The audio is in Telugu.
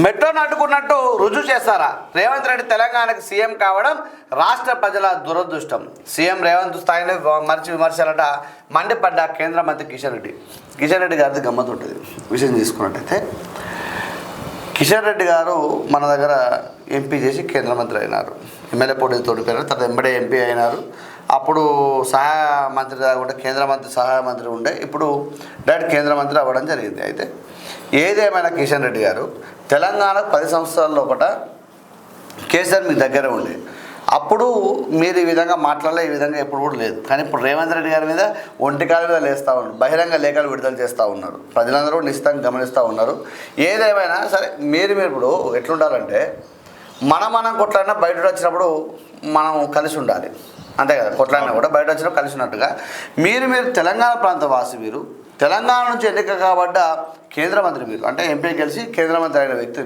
మెట్రోను అడ్డుకున్నట్టు రుజువు చేస్తారా? రేవంత్ రెడ్డి తెలంగాణకు సీఎం కావడం రాష్ట్ర ప్రజల దురదృష్టం. సీఎం రేవంత్ స్థాయిని మరిచి విమర్శలట మండిపడ్డ కేంద్ర మంత్రి కిషన్ రెడ్డి గారిది గమ్మత్తు ఉంటుంది. విషయం తీసుకున్నట్టయితే కిషన్ రెడ్డి గారు మన దగ్గర ఎంపీ చేసి కేంద్ర మంత్రి అయినారు. ఎమ్మెల్యే పోటీ తోడిపోయినారు, తర్వాత ఎంబడే ఎంపీ అయినారు. అప్పుడు సహాయ మంత్రి కాకుండా కేంద్ర మంత్రి సహాయ మంత్రి ఉండే, ఇప్పుడు డైరెక్ట్ కేంద్ర మంత్రి అవ్వడం జరిగింది. అయితే ఏదేమైనా కిషన్ రెడ్డి గారు తెలంగాణకు 10 సంవత్సరాల లోపల కేసీఆర్ మీ దగ్గర ఉండే, అప్పుడు మీరు ఈ విధంగా మాట్లాడలే, ఈ విధంగా ఎప్పుడు కూడా లేదు. కానీ ఇప్పుడు రేవంత్ రెడ్డి గారి మీద ఒంటికాల మీద లేస్తూ ఉన్నారు, బహిరంగ లేఖలు విడుదల చేస్తూ ఉన్నారు, ప్రజలందరూ నిశ్చితంగా గమనిస్తూ ఉన్నారు. ఏదేమైనా సరే మీరు ఇప్పుడు ఎట్లుండాలంటే మనం కొట్లాడినా బయట వచ్చినప్పుడు మనం కలిసి ఉండాలి, అంతే కదా. కొట్లాడినా కూడా బయట వచ్చినప్పుడు కలిసి ఉన్నట్టుగా మీరు తెలంగాణ ప్రాంత వాసి, మీరు తెలంగాణ నుంచి ఎన్నిక కాబడ్డ కేంద్ర మంత్రి, మీరు అంటే ఎంపీ గెలిచి కేంద్ర మంత్రి అయిన వ్యక్తి.